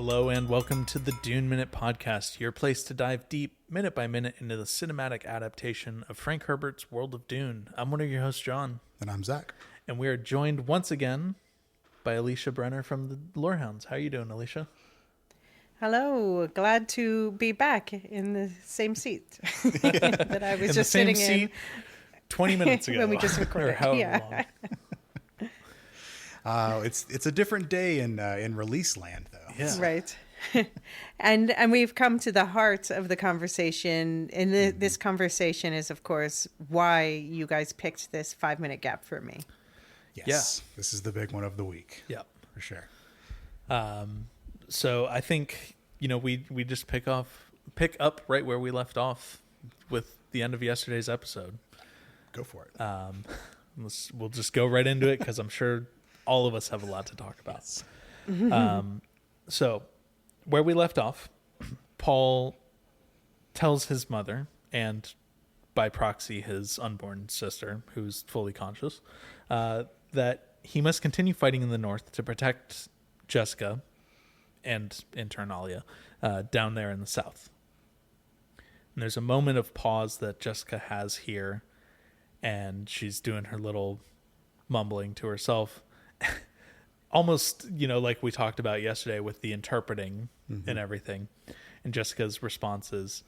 Hello and welcome to the Dune Minute Podcast, your place to dive deep, minute by minute, into the cinematic adaptation of Frank Herbert's World of Dune. I'm one of your hosts, John. And I'm Zach. And we are joined once again by Alicia Brenner from the Lorehounds. How are you doing, Alicia? Hello, glad to be back in the same seat that I was just sitting in 20 minutes ago. When we just recorded. Or however long. It's a different day in release land, though. Yeah. Right. and we've come to the heart of the conversation. And this conversation is, of course, why you guys picked this 5-minute gap for me. Yes. Yeah. This is the big one of the week. Yeah. For sure. So I think, we just pick up right where we left off with the end of yesterday's episode. Go for it. We'll just go right into it because I'm sure all of us have a lot to talk about. So where we left off, Paul tells his mother and by proxy his unborn sister, who's fully conscious, that he must continue fighting in the north to protect Jessica and in turn Alia down there in the south. And there's a moment of pause that Jessica has here, and she's doing her little mumbling to herself. Almost, like we talked about yesterday with the interpreting and everything. And Jessica's response is,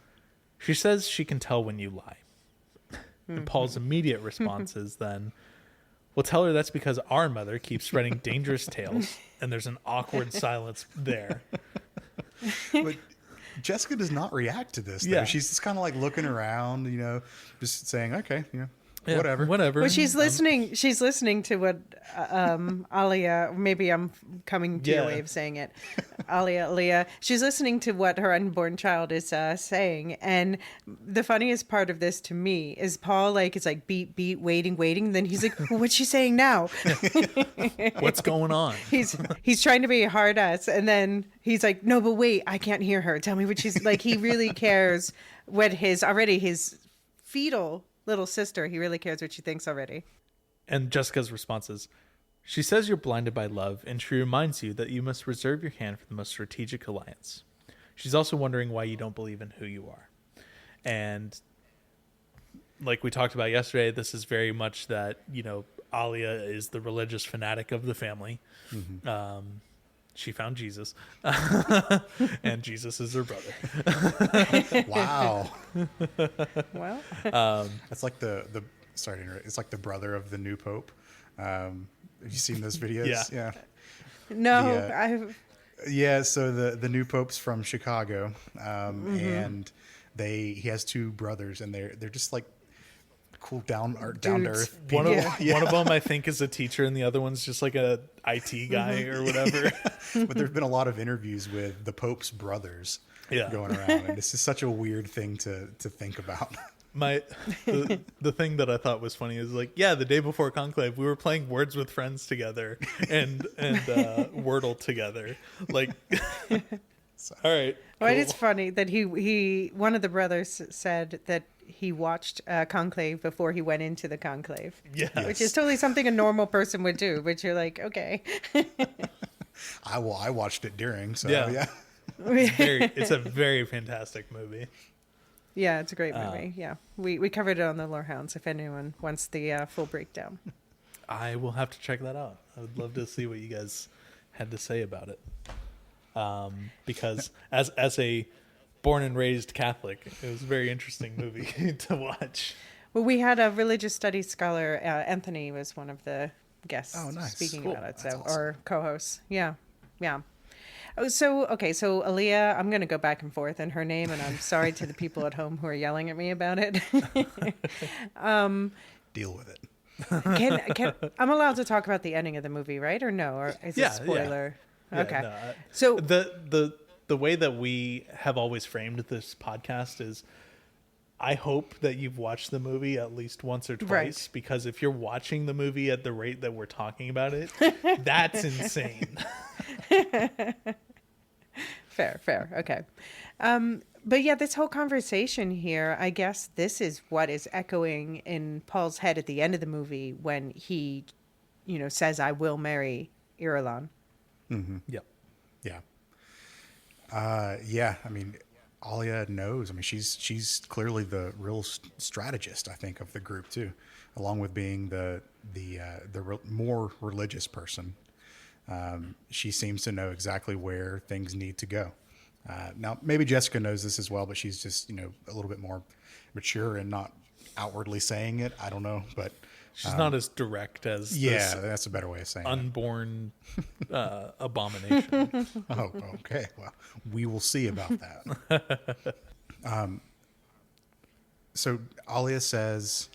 she says she can tell when you lie. And Paul's immediate response is then, well, tell her that's because our mother keeps spreading dangerous tales. And there's an awkward silence there. But Jessica does not react to this, though. Yeah. She's just kind of like looking around, just saying, okay, Yeah, whatever. Well, she's listening. She's listening to what Alia. Maybe I'm coming to your way of saying it. Alia. She's listening to what her unborn child is saying, and the funniest part of this to me is Paul is like beat, waiting. And then he's like, well, "What's she saying now?" What's going on? He's trying to be a hard ass, and then he's like, "No, but wait, I can't hear her. Tell me what she's like." He really cares what his fetal little sister, he really cares what she thinks already. And Jessica's response is, she says you're blinded by love, and she reminds you that you must reserve your hand for the most strategic alliance. She's also wondering why you don't believe in who you are. And like we talked about yesterday, this is very much that, Alia is the religious fanatic of the family. She found Jesus, and Jesus is her brother. Wow. Well, That's like it's like the brother of the new pope. Have you seen those videos? Yeah. no, So the new pope's from Chicago, and he has two brothers, and they're just like cool down to earth people. One of them I think is a teacher, and the other one's just like a IT guy or whatever. But there's been a lot of interviews with the Pope's brothers going around, and this is such a weird thing to think about. The thing that I thought was funny is the day before Conclave we were playing Words with Friends together and Wordle together. All right. Well, cool. it's funny that he one of the brothers said that he watched Conclave before he went into the Conclave. Yes. Which is totally something a normal person would do, but you're like, okay. I watched it during, so Yeah. It's a very fantastic movie. Yeah, it's a great movie. Yeah. We covered it on the Lorehounds if anyone wants the full breakdown. I will have to check that out. I would love to see what you guys had to say about it. Because as a born and raised Catholic, it was a very interesting movie to watch. Well, we had a religious studies scholar, Anthony was one of the guests speaking Cool. about it, That's so awesome. or co-hosts. Yeah. Oh, so Aaliyah, I'm going to go back and forth in her name, and I'm sorry to the people at home who are yelling at me about it. Deal with it. Can I'm allowed to talk about the ending of the movie, right? Or no? Or is it a spoiler? Yeah, Okay. no, So the way that we have always framed this podcast is, I hope that you've watched the movie at least once or twice, Right. because if you're watching the movie at the rate that we're talking about it, that's insane. Fair. Okay. But yeah, this whole conversation here, I guess this is what is echoing in Paul's head at the end of the movie when he, says, I will marry Irulan. Mm-hmm. Yep. Yeah. Yeah, I mean, Alia knows. I mean, she's clearly the real strategist, I think, of the group too, along with being the more religious person. She seems to know exactly where things need to go. Now, maybe Jessica knows this as well, but she's just a little bit more mature and not outwardly saying it. I don't know, but She's not as direct as yeah, this that's a better way of saying it. unborn abomination. Oh, okay. Well, we will see about that. So Alia says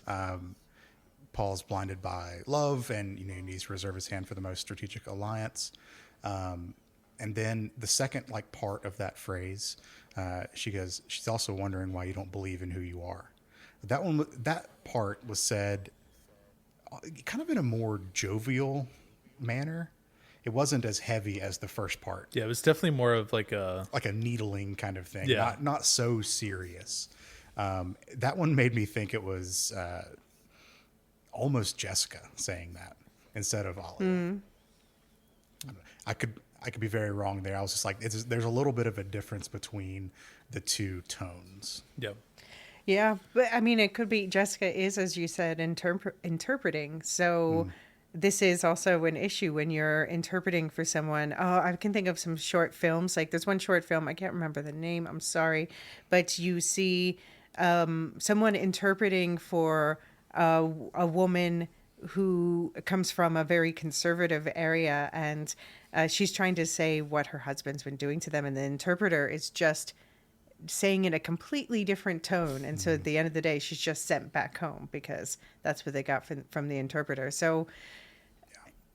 Paul's blinded by love, and he needs to reserve his hand for the most strategic alliance. And then the second part of that phrase, she goes, she's also wondering why you don't believe in who you are. That part was said kind of in a more jovial manner. It wasn't as heavy as the first part. Yeah, it was definitely more of like a needling kind of thing. Yeah. Not so serious. That one made me think it was almost Jessica saying that instead of Ollie. I could be very wrong there. I was just like, there's a little bit of a difference between the two tones. yeah. Yeah, but I mean, it could be Jessica is, as you said, interpreting. So this is also an issue when you're interpreting for someone. Oh, I can think of some short films. Like there's one short film, I can't remember the name, I'm sorry. But you see someone interpreting for a woman who comes from a very conservative area, and she's trying to say what her husband's been doing to them. And the interpreter is just saying in a completely different tone, and so at the end of the day she's just sent back home because that's what they got from the interpreter. So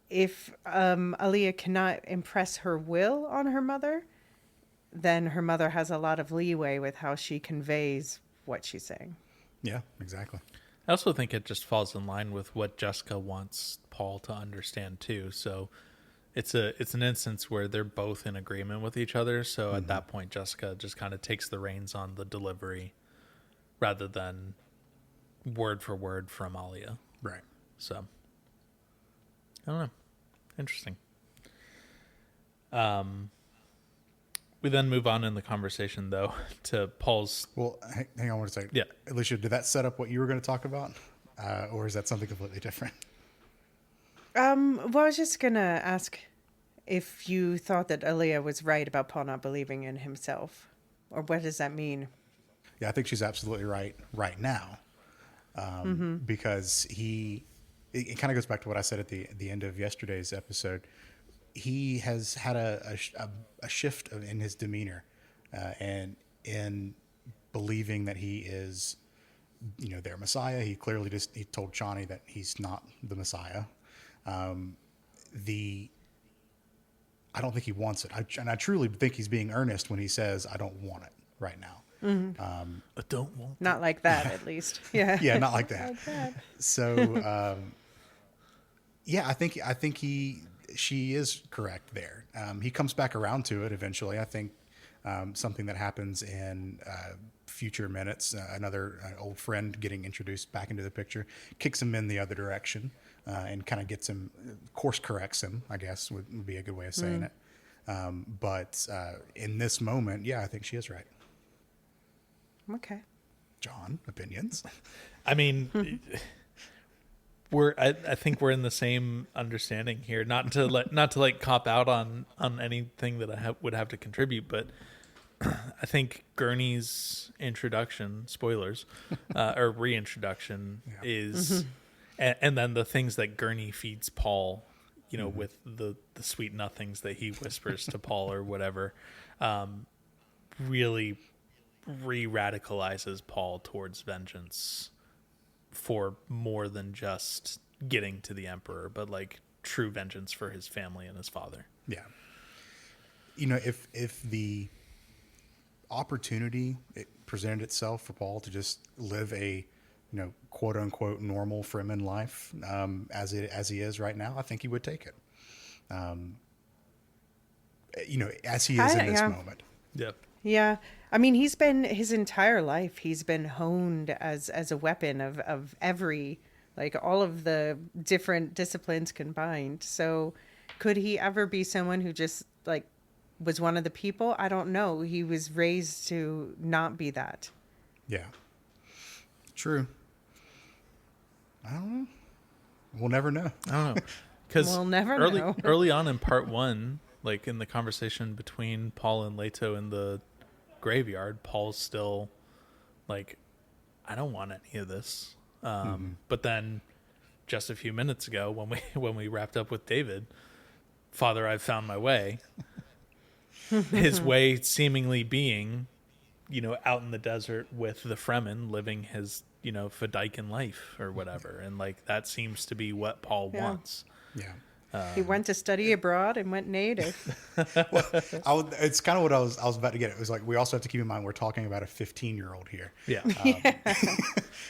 if Aaliyah cannot impress her will on her mother, then her mother has a lot of leeway with how she conveys what she's saying. Yeah, exactly. I also think it just falls in line with what Jessica wants Paul to understand too. So it's an instance where they're both in agreement with each other. So at that point, Jessica just kind of takes the reins on the delivery rather than word for word from Alia. Right. So I don't know. Interesting. We then move on in the conversation though to Paul's. Well, hang on one second. Yeah. Alicia, did that set up what you were going to talk about? Or is that something completely different? Well, I was just gonna ask if you thought that Aaliyah was right about Paul not believing in himself, or what does that mean? Yeah, I think she's absolutely right now. Because it kind of goes back to what I said at the end of yesterday's episode. He has had a shift in his demeanor, and in believing that he is, their Messiah. He clearly he told Chani that he's not the Messiah. I don't think he wants it. I truly think he's being earnest when he says, I don't want it right now. I don't want. Not like that, at least. Yeah. Yeah, not like that. Like that. So, yeah, I think she is correct there. He comes back around to it eventually. I think something that happens in future minutes, another old friend getting introduced back into the picture, kicks him in the other direction, and kind of gets him, course corrects him, I guess would be a good way of saying it. But in this moment, yeah, I think she is right. Okay. John, opinions? I mean, I think we're in the same understanding here. Not to cop out on anything that I would have to contribute, but I think Gurney's introduction, spoilers, or reintroduction is, and then the things that Gurney feeds Paul, with the sweet nothings that he whispers to Paul or whatever, really re-radicalizes Paul towards vengeance for more than just getting to the emperor, but true vengeance for his family and his father. Yeah. If the opportunity presented itself for Paul to just live a, quote unquote normal Fremen life, as he is right now, I think he would take it. As he is in this moment. Yep. Yeah. I mean, he's been his entire life, he's been honed as a weapon of every, all of the different disciplines combined. So could he ever be someone who just was one of the people. I don't know. He was raised to not be that. Yeah. True. I don't know. We'll never know. I don't know. Because We'll never know. early on in part one, like in the conversation between Paul and Leto in the graveyard, Paul's still like, I don't want any of this. But then just a few minutes ago when we wrapped up with David, Father, I've found my way. His way seemingly being, out in the desert with the Fremen, living his, Fedaykin life or whatever. And like, that seems to be what Paul wants. Yeah. He went to study abroad and went native. It's kind of what I was about to get. It was like, we also have to keep in mind we're talking about a 15-year-old here. Yeah.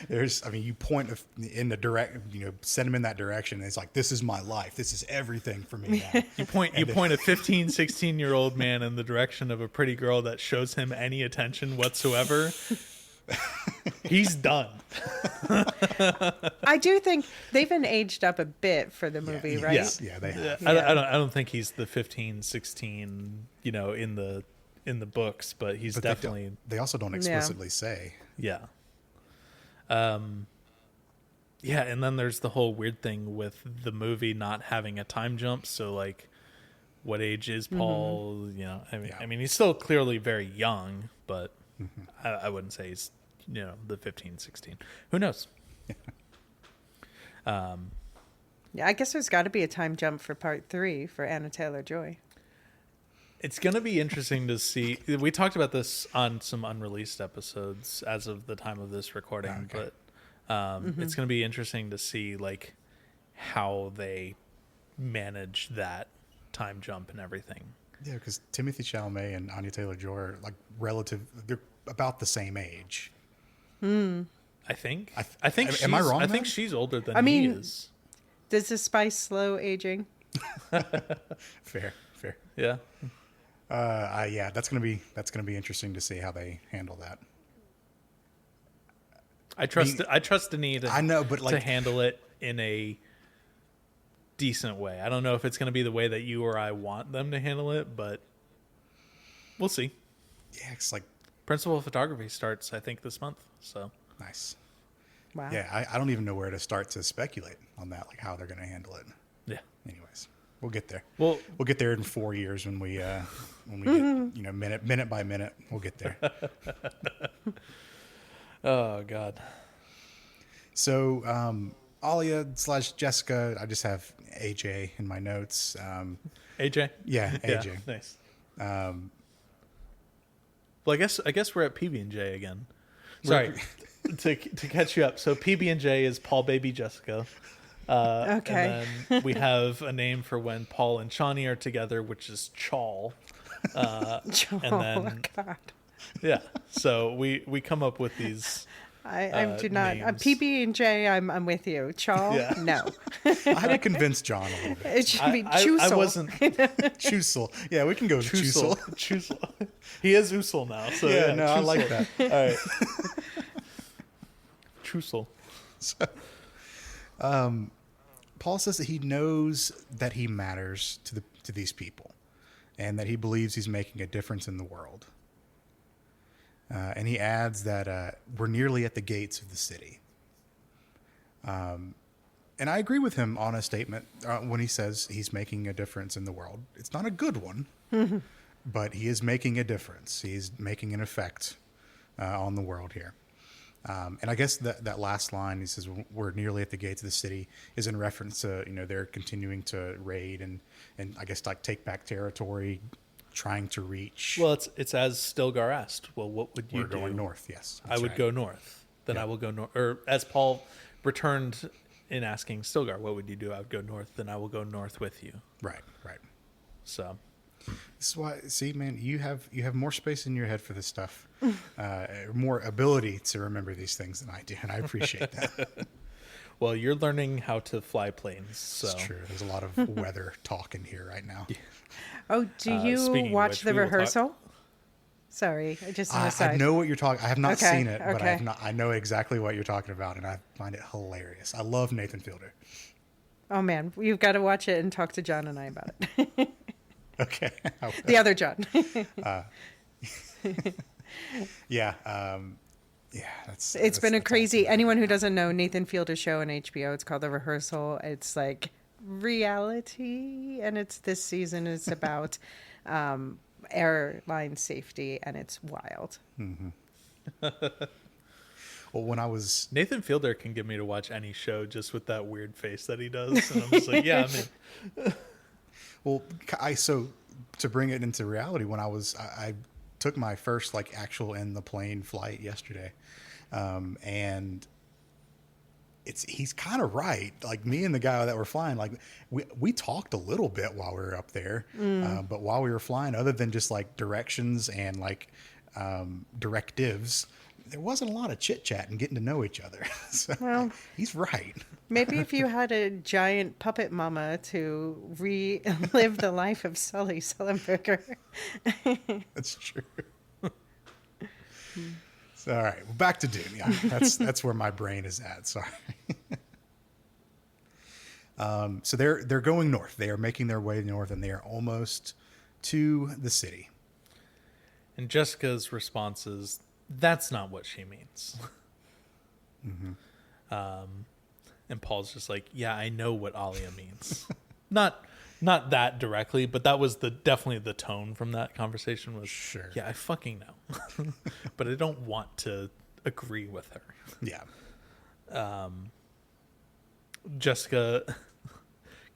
You point in the direct, send him in that direction. And it's like, this is my life. This is everything for me now. You point a 15, 16-year-old man in the direction of a pretty girl that shows him any attention whatsoever. He's done. I do think they've been aged up a bit for the movie, right? Yeah, they have. I don't think he's the 15, 16, in the books, but he's definitely. They also don't explicitly say. Yeah. Yeah, and then there's the whole weird thing with the movie not having a time jump. So, like, what age is Paul? I mean, he's still clearly very young, but I wouldn't say he's, the 15, 16. Who knows? Yeah, I guess there's got to be a time jump for part 3 for Anna Taylor-Joy. It's going to be interesting to see. We talked about this on some unreleased episodes as of the time of this recording, but it's going to be interesting to see like how they manage that time jump and everything. Yeah, because Timothy Chalamet and Anya Taylor-Joy are like they're about the same age. I think. I think. Am I wrong? I think she's older than he is. Does the spice slow aging? Fair. Yeah. Yeah, that's gonna be interesting to see how they handle that. I trust Denis to handle it in a decent way. I don't know if it's going to be the way that you or I want them to handle it, but we'll see. Yeah, it's like principal photography starts, I think, this month. So nice. Wow. Yeah, I don't even know where to start to speculate on that, like how they're going to handle it. Yeah. Anyways, we'll get there. We'll get there in 4 years when we get minute by minute. We'll get there. Oh God. So Alia / Jessica, I just have AJ in my notes. AJ. Yeah, AJ. Yeah, nice. Well, I guess we're at PB&J again. Sorry, to catch you up. So PB&J is Paul Baby Jessica. Okay. And then we have a name for when Paul and Shawnee are together, which is Chawl. And then, God. Yeah. So we come up with these. I do not. Names. PB&J, I'm with you. Chawl, Yeah. no. I had to convince John a little bit. It should be Chusel. I wasn't. Chusel. Yeah, we can go with Chusel. Chusel. He is Usel now. So Yeah, no, I Chusel. like that. All right. Chusel. So, Paul says that he knows that he matters to these people, and that he believes he's making a difference in the world. And he adds that we're nearly at the gates of the city. And I agree with him on a statement when he says he's making a difference in the world. It's not a good one, but he is making a difference. He's making an effect on the world here. And I guess that last line, he says, we're nearly at the gates of the city, is in reference to, they're continuing to raid and I guess like take back territory, trying to reach. Well, it's as Stilgar asked. Well, what would you We're do? going north, yes. I would go north. Then I will go north. Or as Paul returned in asking Stilgar, what would you do? I would go north. Then I will go north with you. Right. So This is why, see, man, you have more space in your head for this stuff, more ability to remember these things than I do, and I appreciate that. well, you're learning how to fly planes. So It's true. There's a lot of weather talk in here right now. Oh, do you speaking of watch which, the we will talk- rehearsal? Sorry, just an I aside. know what you're talking. I have not Okay, seen it, but okay. I know exactly what you're talking about, and I find it hilarious. I love Nathan Fielder. Oh man, you've got to watch it and talk to John and I about it. Okay. The other John. Yeah. Yeah. It's been a that's crazy. awesome. Anyone who doesn't know Nathan Fielder's show on HBO, it's called The Rehearsal. It's like reality, and it's this season is about airline safety, and it's wild. Well, when I was Nathan Fielder can get me to watch any show just with that weird face that he does, and I'm just like, yeah, I'm in. Well, so to bring it into reality, when I took my first like actual in the plane flight yesterday, and he's kind of right. Like me and the guy that were flying, like we talked a little bit while we were up there, but while we were flying, other than just like directions and like directives, there wasn't a lot of chit chat and getting to know each other. So Well, he's right. maybe if you had a giant puppet mama to relive the life of Sully Sullenberger. That's true. So, all right, well, back to Dune. Yeah, that's where my brain is at. Sorry. So they're going north. They are making their way north, and they are almost to the city. And Jessica's response is, "That's not what she means." And Paul's just like, "Yeah, I know what Alia means." Not that directly, but that was definitely the tone from that conversation was, Sure. "Yeah, I fucking know." But I don't want to agree with her. Yeah. Jessica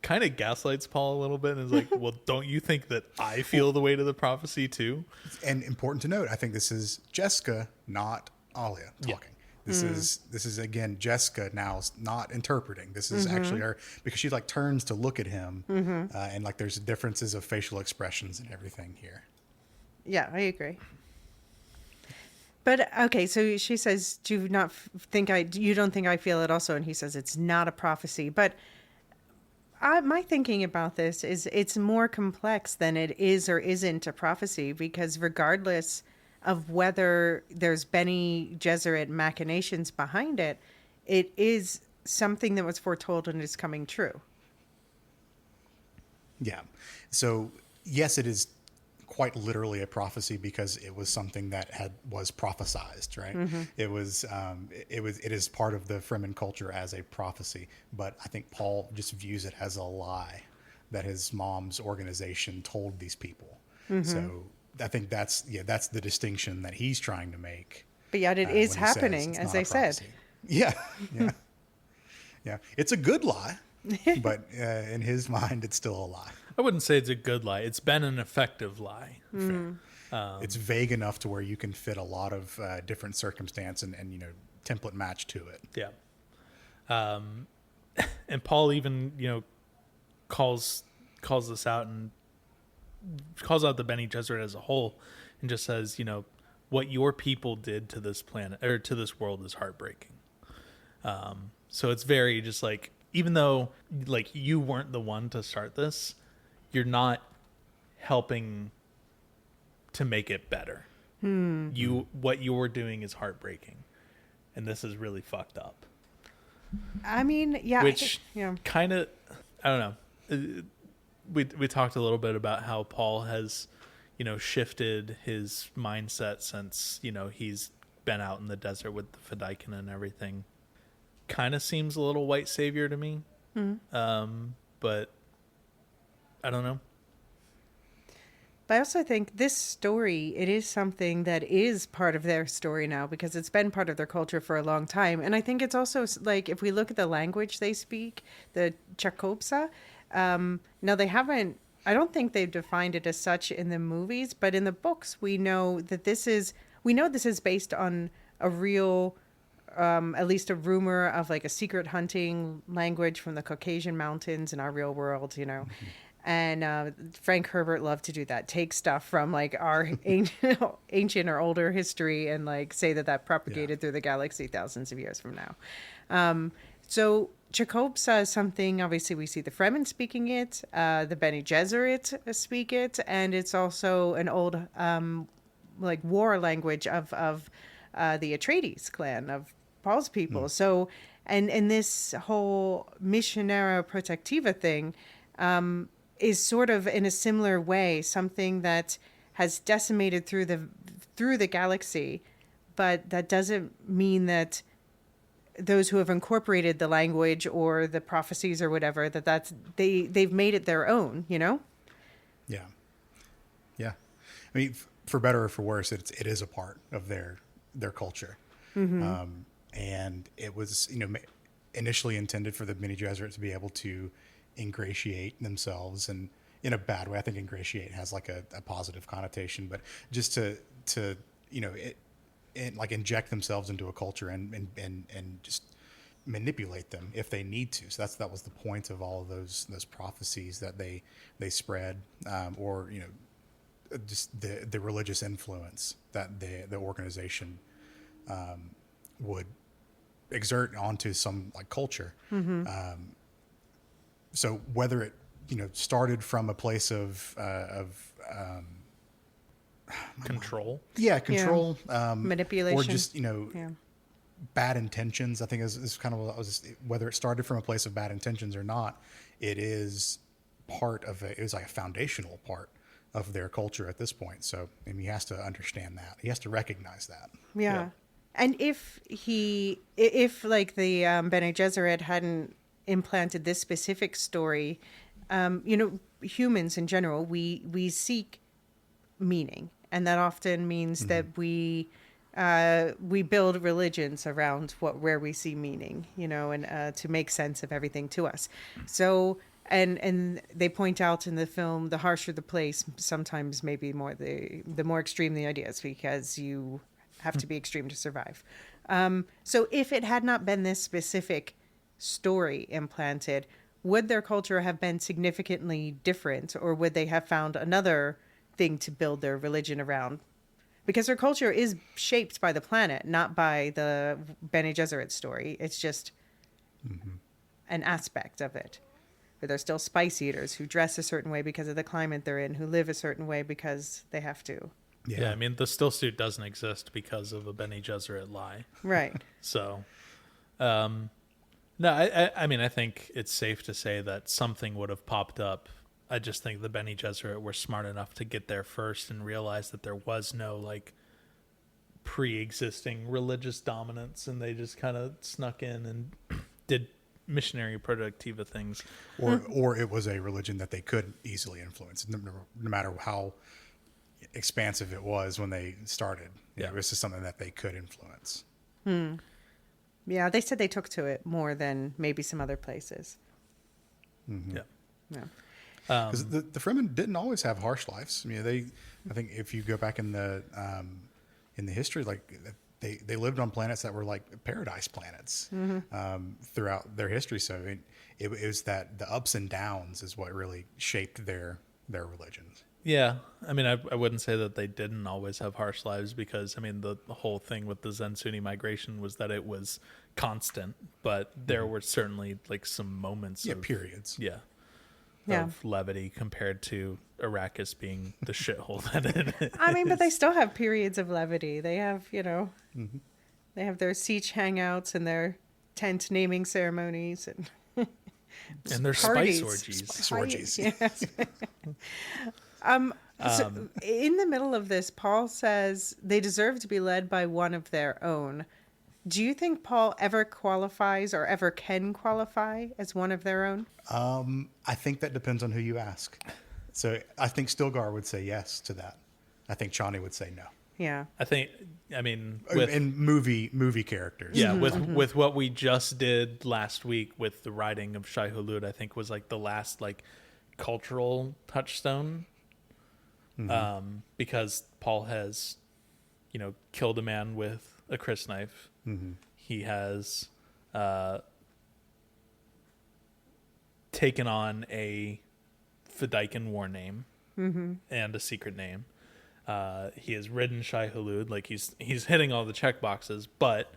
kind of gaslights Paul a little bit and is like, "Well, don't you think that I feel the weight of the prophecy too?" And important to note, I think this is Jessica, not Alia talking. This is again Jessica now not interpreting. This is actually her, because she like turns to look at him, and like there's differences of facial expressions and everything here. Yeah, I agree. But okay, so she says, "Do you not think you don't think I feel it also?" And he says, "It's not a prophecy." But my thinking about this is it's more complex than it is or isn't a prophecy, because regardless of whether there's Bene Gesserit machinations behind it, it is something that was foretold and is coming true. Yeah. So yes, it is quite literally a prophecy because it was something that was prophesized, right? It is part of the Fremen culture as a prophecy, but I think Paul just views it as a lie that his mom's organization told these people. So I think that's the distinction that he's trying to make. But yet it is when he says happening, it's as not they a said. prophecy. Yeah, yeah, yeah. It's a good lie, but in his mind, it's still a lie. I wouldn't say it's a good lie. It's been an effective lie. Fair. It's vague enough to where you can fit a lot of different circumstance and template match to it. Yeah. And Paul even, calls this out and calls out the Bene Gesserit as a whole and just says, what your people did to this planet or to this world is heartbreaking. So it's very just like, even though like you weren't the one to start this, you're not helping to make it better. What you're doing is heartbreaking, and this is really fucked up. I mean, yeah. Which yeah. kind of, I don't know. We talked a little bit about how Paul has, shifted his mindset since, he's been out in the desert with the Fedaykin and everything. Kind of seems a little white savior to me. But I don't know. But I also think this story, it is something that is part of their story now because it's been part of their culture for a long time. And I think it's also like, if we look at the language they speak, the Chakopsa, now they haven't, I don't think they've defined it as such in the movies, but in the books, we know this is based on a real, at least a rumor of like a secret hunting language from the Caucasian mountains in our real world, And Frank Herbert loved to do that. Take stuff from like our ancient or older history and like say that propagated through the galaxy thousands of years from now. So Chakopsa is something, obviously we see the Fremen speaking it, the Bene Gesserit speak it, and it's also an old like war language of the Atreides clan, of Paul's people. So, and this whole Missionera Protectiva thing, is sort of in a similar way something that has decimated through the galaxy, but that doesn't mean that those who have incorporated the language or the prophecies or whatever they've made it their own, you know? Yeah. Yeah. I mean, for better or for worse, it is a part of their culture. And it was, initially intended for the Bene Gesserit to be able to ingratiate themselves, and in a bad way. I think ingratiate has like a positive connotation, but just to like inject themselves into a culture and just manipulate them if they need to. So that was the point of all of those prophecies that they spread, or just the religious influence that the organization would exert onto some like culture. So whether it started from a place of Control. control, Manipulation, or just Yeah. bad intentions. I think is kind of what I was whether it started from a place of bad intentions or not. It is it was like a foundational part of their culture at this point. So he has to understand that. He has to recognize that. Yeah. And if like the Bene Gesserit hadn't implanted this specific story, humans in general, we seek meaning, and that often means that we build religions around where we see meaning, and to make sense of everything to us. So, and they point out in the film, the harsher the place, sometimes maybe more the more extreme the ideas, because you have to be extreme to survive. So if it had not been this specific story implanted, would their culture have been significantly different, or would they have found another thing to build their religion around? Because their culture is shaped by the planet, not by the Bene Gesserit story. It's just an aspect of it. But they're still spice eaters who dress a certain way because of the climate they're in, who live a certain way because they have to. Yeah, I mean, the still suit doesn't exist because of a Bene Gesserit lie. Right. So, no, I mean, I think it's safe to say that something would have popped up. I just think the Bene Gesserit were smart enough to get there first and realize that there was no, like, pre-existing religious dominance, and they just kind of snuck in and did missionary productiva things. Or it was a religion that they could easily influence, no matter how expansive it was when they started. Yeah. It was just something that they could influence. Yeah, they said they took to it more than maybe some other places. Yeah. Yeah. Because the Fremen didn't always have harsh lives. I mean, I think if you go back in the history, like they lived on planets that were like paradise planets throughout their history. So it was that the ups and downs is what really shaped their religions. Yeah, I mean, I wouldn't say that they didn't always have harsh lives, because, I mean, the whole thing with the Zen-Sunni migration was that it was constant, but there were certainly, like, some moments of periods. Of levity compared to Arrakis being the shithole that it is. I mean, but they still have periods of levity. They have, they have their siege hangouts and their tent naming ceremonies and their parties. spice orgies. Yes. So in the middle of this, Paul says they deserve to be led by one of their own. Do you think Paul ever qualifies or ever can qualify as one of their own? I think that depends on who you ask. So I think Stilgar would say yes to that. I think Chani would say no. Yeah. I mean, in movie characters. Yeah, with what we just did last week with the writing of Shai Hulud, I think was like the last like cultural touchstone. Because Paul has, killed a man with a crysknife. He has taken on a Fedaykin war name and a secret name. He has ridden Shai Hulud, like he's hitting all the check boxes, but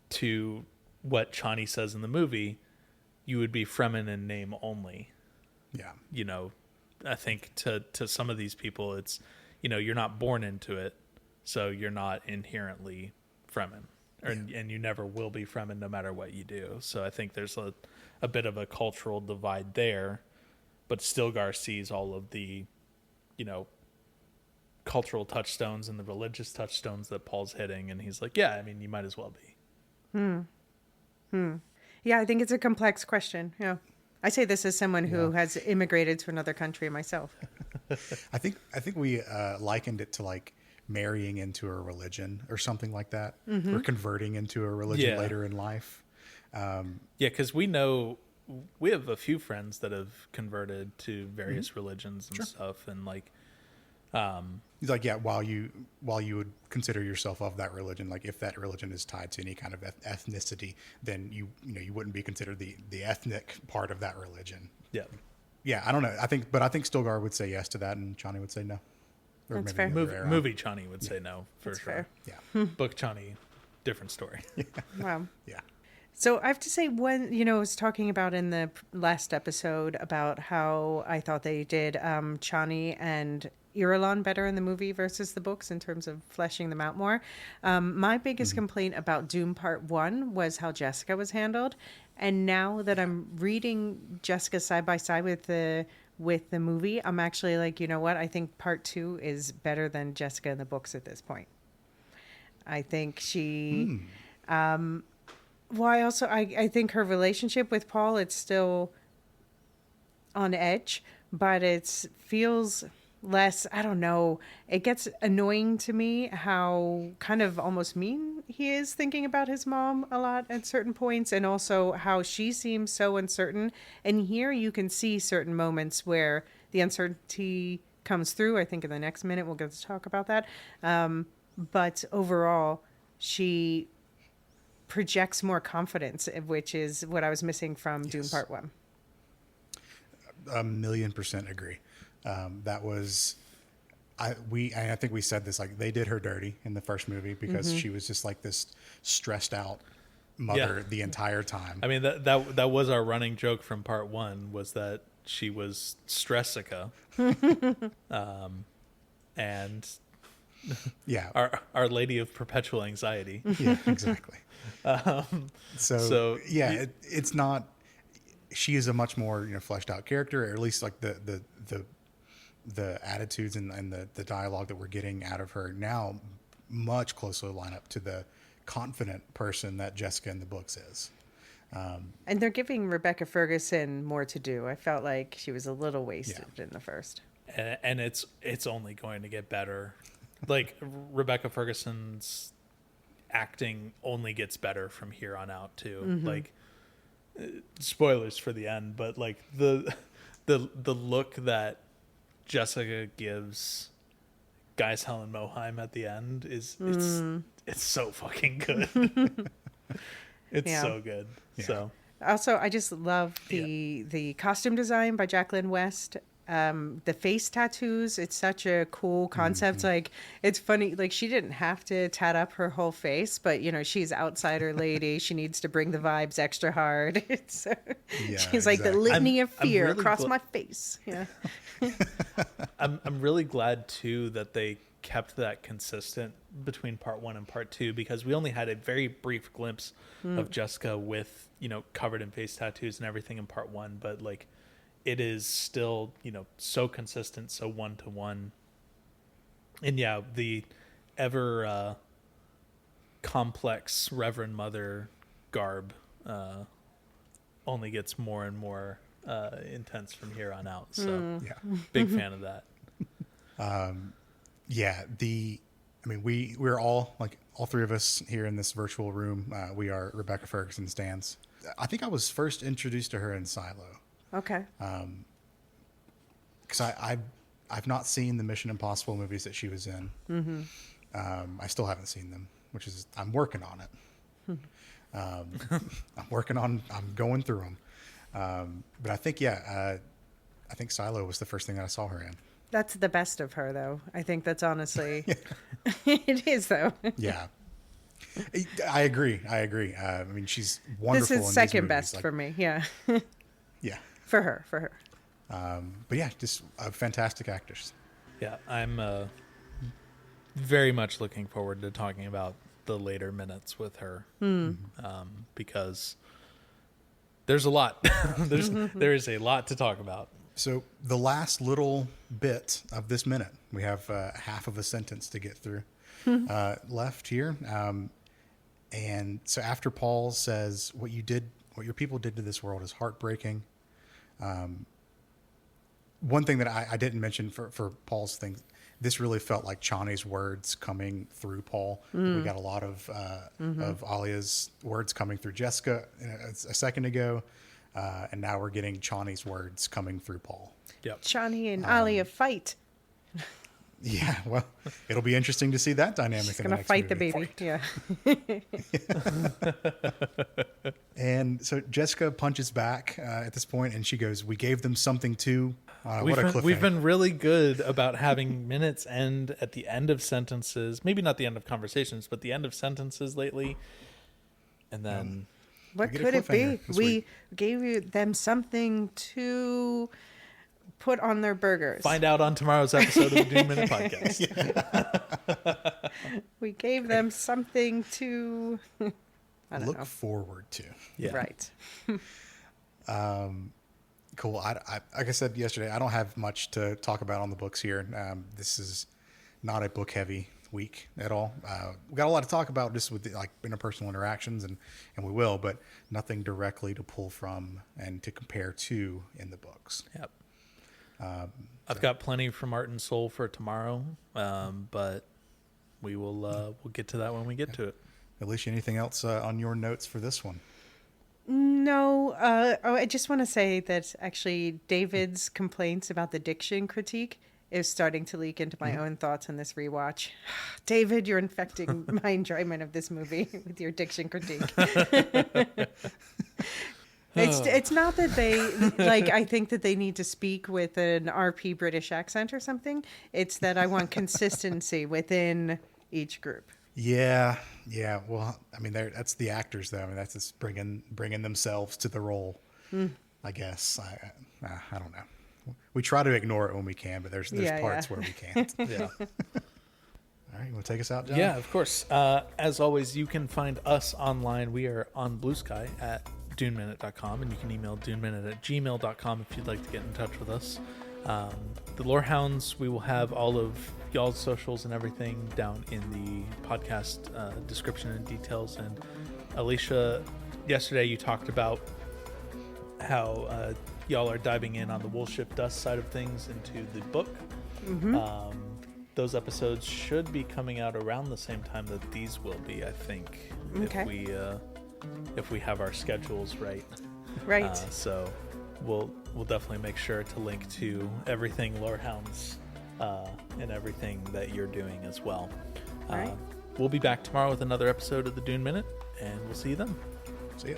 to what Chani says in the movie, you would be Fremen in name only. Yeah. I think to some of these people, it's, you're not born into it, so you're not inherently Fremen, and you never will be Fremen no matter what you do. So I think there's a bit of a cultural divide there. but Stilgar sees all of the, cultural touchstones and the religious touchstones that Paul's hitting, and he's like, yeah, I mean, you might as well be. Yeah, I think it's a complex question. Yeah. I say this as someone who has immigrated to another country myself. I think we likened it to like marrying into a religion or something like that, or converting into a religion later in life. Because we have a few friends that have converted to various religions and stuff, and like, he's like, while you would consider yourself of that religion, like if that religion is tied to any kind of ethnicity, then you wouldn't be considered the ethnic part of that religion. Yeah, I don't know. I think Stilgar would say yes to that, and Chani would say no. Or That's maybe fair. the other way around. Movie Chani would say no for That's sure. fair. Yeah, Book Chani, different story. Wow. yeah. So I have to say, when I was talking about in the last episode about how I thought they did Chani and Irulan better in the movie versus the books in terms of fleshing them out more. My biggest complaint about Dune Part 1 was how Jessica was handled. And now that I'm reading Jessica side by side with the movie, I'm actually like, you know what? I think Part 2 is better than Jessica in the books at this point. I think she... I think her relationship with Paul, it's still on edge, but it feels less, I don't know, it gets annoying to me how kind of almost mean he is thinking about his mom a lot at certain points, and also how she seems so uncertain. And here you can see certain moments where the uncertainty comes through. I think in the next minute we'll get to talk about that. But overall, she projects more confidence, which is what I was missing from Dune Part 1. 1,000,000% agree. That was, I think we said this, like they did her dirty in the first movie because she was just like this stressed out mother the entire time. I mean, that was our running joke from Part 1, was that she was Stressica. And Our Lady of Perpetual Anxiety. Yeah, exactly. It's not. She is a much more fleshed out character, or at least like the attitudes and the dialogue that we're getting out of her now much closer line up to the confident person that Jessica in the books is. And they're giving Rebecca Ferguson more to do. I felt like she was a little wasted in the first. And it's only going to get better. Like Rebecca Ferguson's acting only gets better from here on out too. Like spoilers for the end, but like the look that Jessica gives Gaius Helen Moheim at the end is it's so fucking good. It's so good. Yeah. So also, I just love the costume design by Jacqueline West. The face tattoos, it's such a cool concept. Like, it's funny, like she didn't have to tat up her whole face, but she's outsider lady. She needs to bring the vibes extra hard. She's like the litany of fear really across my face. Yeah. I'm really glad too that they kept that consistent between Part 1 and Part 2, because we only had a very brief glimpse of Jessica with, covered in face tattoos and everything in Part 1, but like it is still, so consistent, so one-to-one. And the ever complex Reverend Mother garb only gets more and more intense from here on out. So big fan of that. We're all, like all three of us here in this virtual room, we are Rebecca Ferguson stans. I think I was first introduced to her in Silo. Okay. Because I've not seen the Mission Impossible movies that she was in. I still haven't seen them, which is I'm working on it. I'm going through them. But I think I think Silo was the first thing that I saw her in. That's the best of her, though. I think that's honestly it is, though. Yeah. I agree. I mean, she's wonderful. This is in second these movies. best for me. Yeah. Yeah. For her. But yeah, just a fantastic actress. Yeah, I'm very much looking forward to talking about the later minutes with her, because there's a lot. There is a lot to talk about. So the last little bit of this minute, we have half of a sentence to get through left here. And so after Paul says, what your people did to this world is heartbreaking. One thing that I didn't mention for Paul's thing, this really felt like Chani's words coming through Paul. We got a lot of Alia's words coming through Jessica a second ago. And now we're getting Chani's words coming through Paul. Yep. Chani and Alia fight. Yeah, well, it'll be interesting to see that dynamic. She's in going to fight the baby. Yeah. And so Jessica punches back at this point, and she goes, "We gave them something to." What a cliffhanger. We've been really good about having minutes end at the end of sentences. Maybe not the end of conversations, but the end of sentences lately. And then... What could it be? We gave them something to put on their burgers. Find out on tomorrow's episode of the Dune Minute Podcast. We gave them something to look forward to. Yeah. Right. Cool. I like I said yesterday, I don't have much to talk about on the books here. This is not a book heavy week at all. We got a lot to talk about just with like interpersonal interactions, and we will, but nothing directly to pull from and to compare to in the books. Yep. I've got plenty from Art and Soul for tomorrow, but we will we'll get to that when we get to it. Alicia, anything else on your notes for this one? No. I just want to say that actually David's complaints about the diction critique is starting to leak into my own thoughts in this rewatch. David, you're infecting my enjoyment of this movie with your diction critique. It's not that they like. I think that they need to speak with an RP British accent or something. It's that I want consistency within each group. Yeah. Well, I mean, that's the actors, though. I mean, that's just bringing themselves to the role. I guess. I don't know. We try to ignore it when we can, but there's parts where we can't. Yeah. All right, you want to take us out, John? Yeah, of course. As always, you can find us online. We are on Blue Sky at duneminute.com, and you can email duneminute@gmail.com if you'd like to get in touch with us. The Lorehounds, we will have all of y'all's socials and everything down in the podcast description and details. And Alicia, yesterday you talked about how y'all are diving in on the Woolship Dust side of things into the book. Those episodes should be coming out around the same time that these will be, I think, if we have our schedules right. Right. So we'll definitely make sure to link to everything Lorehounds and everything that you're doing as well. All right. We'll be back tomorrow with another episode of the Dune Minute, and we'll see you then. See ya.